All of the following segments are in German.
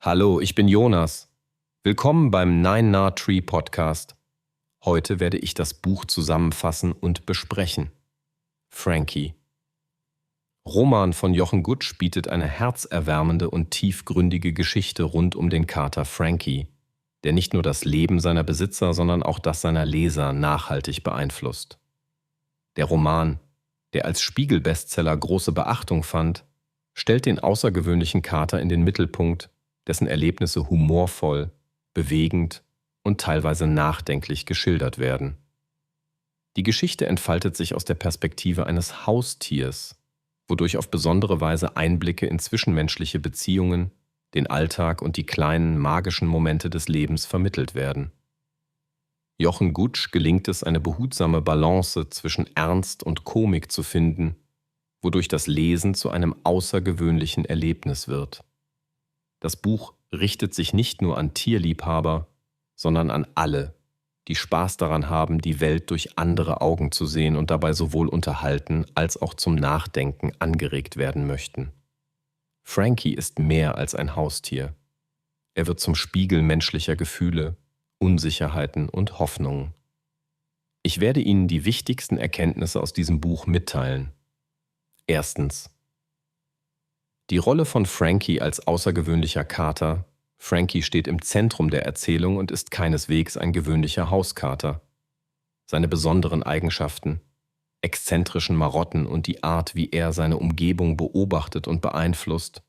Hallo, ich bin Jonas. Willkommen beim Nine Nah Tree Podcast. Heute werde ich das Buch zusammenfassen und besprechen. Frankie. Roman von Jochen Gutsch bietet eine herzerwärmende und tiefgründige Geschichte rund um den Kater Frankie, der nicht nur das Leben seiner Besitzer, sondern auch das seiner Leser nachhaltig beeinflusst. Der Roman, der als Spiegel-Bestseller große Beachtung fand, stellt den außergewöhnlichen Kater in den Mittelpunkt, dessen Erlebnisse humorvoll, bewegend und teilweise nachdenklich geschildert werden. Die Geschichte entfaltet sich aus der Perspektive eines Haustiers, wodurch auf besondere Weise Einblicke in zwischenmenschliche Beziehungen, den Alltag und die kleinen magischen Momente des Lebens vermittelt werden. Jochen Gutsch gelingt es, eine behutsame Balance zwischen Ernst und Komik zu finden, wodurch das Lesen zu einem außergewöhnlichen Erlebnis wird. Das Buch richtet sich nicht nur an Tierliebhaber, sondern an alle, die Spaß daran haben, die Welt durch andere Augen zu sehen und dabei sowohl unterhalten als auch zum Nachdenken angeregt werden möchten. Frankie ist mehr als ein Haustier. Er wird zum Spiegel menschlicher Gefühle, Unsicherheiten und Hoffnungen. Ich werde Ihnen die wichtigsten Erkenntnisse aus diesem Buch mitteilen. Erstens. Die Rolle von Frankie als außergewöhnlicher Kater. Frankie steht im Zentrum der Erzählung und ist keineswegs ein gewöhnlicher Hauskater. Seine besonderen Eigenschaften, exzentrischen Marotten und die Art, wie er seine Umgebung beobachtet und beeinflusst,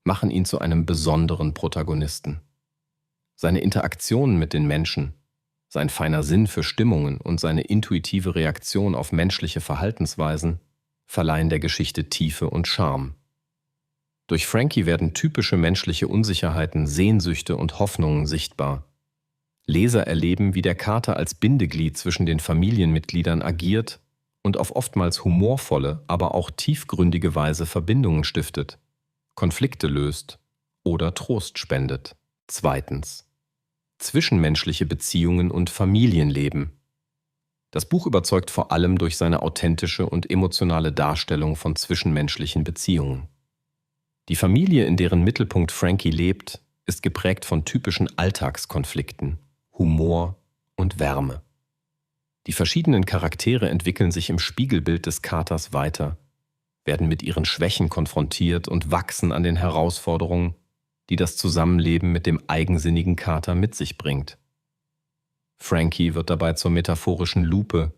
machen ihn zu einem besonderen Protagonisten. Seine Interaktionen mit den Menschen, sein feiner Sinn für Stimmungen und seine intuitive Reaktion auf menschliche Verhaltensweisen verleihen der Geschichte Tiefe und Charme. Durch Frankie werden typische menschliche Unsicherheiten, Sehnsüchte und Hoffnungen sichtbar. Leser erleben, wie der Kater als Bindeglied zwischen den Familienmitgliedern agiert und auf oftmals humorvolle, aber auch tiefgründige Weise Verbindungen stiftet, Konflikte löst oder Trost spendet. Zweitens. Zwischenmenschliche Beziehungen und Familienleben. Das Buch überzeugt vor allem durch seine authentische und emotionale Darstellung von zwischenmenschlichen Beziehungen. Die Familie, in deren Mittelpunkt Frankie lebt, ist geprägt von typischen Alltagskonflikten, Humor und Wärme. Die verschiedenen Charaktere entwickeln sich im Spiegelbild des Katers weiter, werden mit ihren Schwächen konfrontiert und wachsen an den Herausforderungen, die das Zusammenleben mit dem eigensinnigen Kater mit sich bringt. Frankie wird dabei zur metaphorischen Lupe,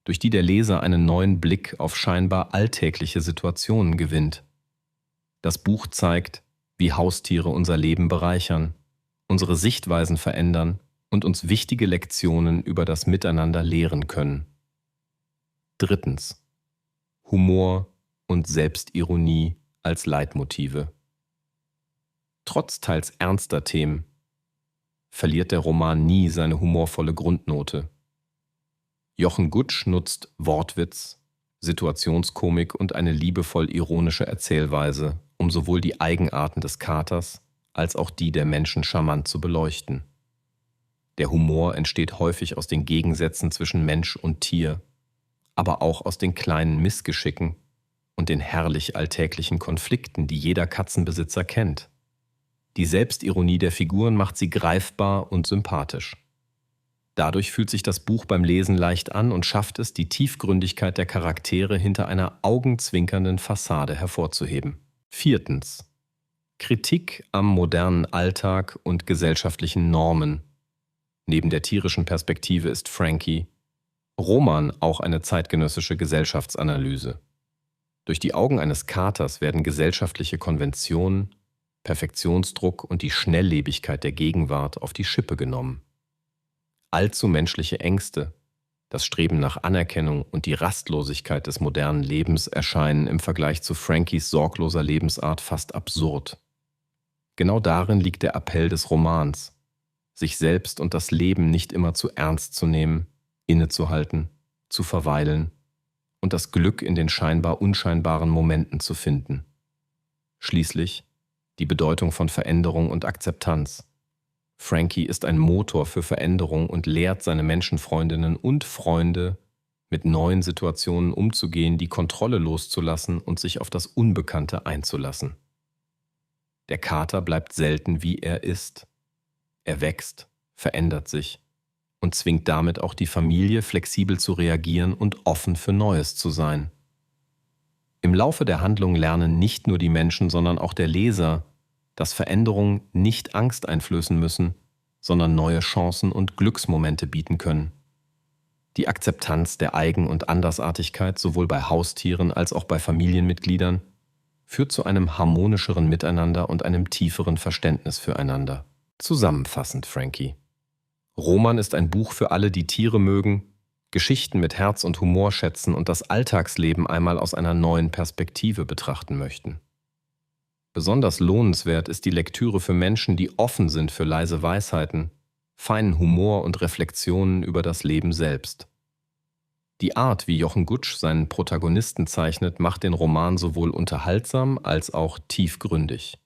durch die der Leser einen neuen Blick auf scheinbar alltägliche Situationen gewinnt. Das Buch zeigt, wie Haustiere unser Leben bereichern, unsere Sichtweisen verändern und uns wichtige Lektionen über das Miteinander lehren können. Drittens. Humor und Selbstironie als Leitmotive. Trotz teils ernster Themen verliert der Roman nie seine humorvolle Grundnote. Jochen Gutsch nutzt Wortwitz, Situationskomik und eine liebevoll ironische Erzählweise, um sowohl die Eigenarten des Katers als auch die der Menschen charmant zu beleuchten. Der Humor entsteht häufig aus den Gegensätzen zwischen Mensch und Tier, aber auch aus den kleinen Missgeschicken und den herrlich alltäglichen Konflikten, die jeder Katzenbesitzer kennt. Die Selbstironie der Figuren macht sie greifbar und sympathisch. Dadurch fühlt sich das Buch beim Lesen leicht an und schafft es, die Tiefgründigkeit der Charaktere hinter einer augenzwinkernden Fassade hervorzuheben. Viertens. Kritik am modernen Alltag und gesellschaftlichen Normen. Neben der tierischen Perspektive ist Frankie Roman auch eine zeitgenössische Gesellschaftsanalyse. Durch die Augen eines Katers werden gesellschaftliche Konventionen, Perfektionsdruck und die Schnelllebigkeit der Gegenwart auf die Schippe genommen. Allzu menschliche Ängste, das Streben nach Anerkennung und die Rastlosigkeit des modernen Lebens erscheinen im Vergleich zu Frankies sorgloser Lebensart fast absurd. Genau darin liegt der Appell des Romans, sich selbst und das Leben nicht immer zu ernst zu nehmen, innezuhalten, zu verweilen und das Glück in den scheinbar unscheinbaren Momenten zu finden. Schließlich die Bedeutung von Veränderung und Akzeptanz. Frankie ist ein Motor für Veränderung und lehrt seine Menschenfreundinnen und Freunde, mit neuen Situationen umzugehen, die Kontrolle loszulassen und sich auf das Unbekannte einzulassen. Der Kater bleibt selten, wie er ist. Er wächst, verändert sich und zwingt damit auch die Familie, flexibel zu reagieren und offen für Neues zu sein. Im Laufe der Handlung lernen nicht nur die Menschen, sondern auch der Leser, dass Veränderungen nicht Angst einflößen müssen, sondern neue Chancen und Glücksmomente bieten können. Die Akzeptanz der Eigen- und Andersartigkeit sowohl bei Haustieren als auch bei Familienmitgliedern führt zu einem harmonischeren Miteinander und einem tieferen Verständnis füreinander. Zusammenfassend, Frankie. Roman ist ein Buch für alle, die Tiere mögen, Geschichten mit Herz und Humor schätzen und das Alltagsleben einmal aus einer neuen Perspektive betrachten möchten. Besonders lohnenswert ist die Lektüre für Menschen, die offen sind für leise Weisheiten, feinen Humor und Reflexionen über das Leben selbst. Die Art, wie Jochen Gutsch seinen Protagonisten zeichnet, macht den Roman sowohl unterhaltsam als auch tiefgründig.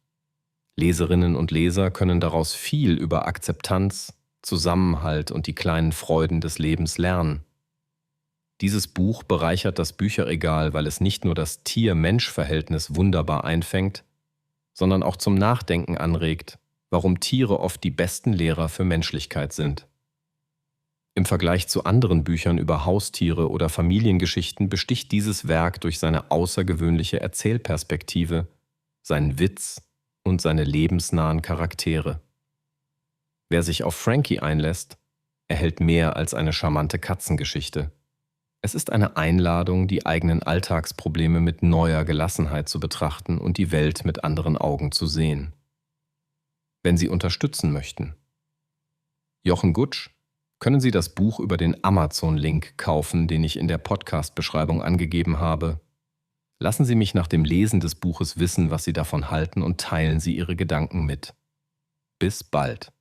Leserinnen und Leser können daraus viel über Akzeptanz, Zusammenhalt und die kleinen Freuden des Lebens lernen. Dieses Buch bereichert das Bücherregal, weil es nicht nur das Tier-Mensch-Verhältnis wunderbar einfängt, sondern auch zum Nachdenken anregt, warum Tiere oft die besten Lehrer für Menschlichkeit sind. Im Vergleich zu anderen Büchern über Haustiere oder Familiengeschichten besticht dieses Werk durch seine außergewöhnliche Erzählperspektive, seinen Witz und seine lebensnahen Charaktere. Wer sich auf Frankie einlässt, erhält mehr als eine charmante Katzengeschichte. Es ist eine Einladung, die eigenen Alltagsprobleme mit neuer Gelassenheit zu betrachten und die Welt mit anderen Augen zu sehen. Wenn Sie unterstützen möchten. Jochen Gutsch, können Sie das Buch über den Amazon-Link kaufen, den ich in der Podcast-Beschreibung angegeben habe. Lassen Sie mich nach dem Lesen des Buches wissen, was Sie davon halten und teilen Sie Ihre Gedanken mit. Bis bald.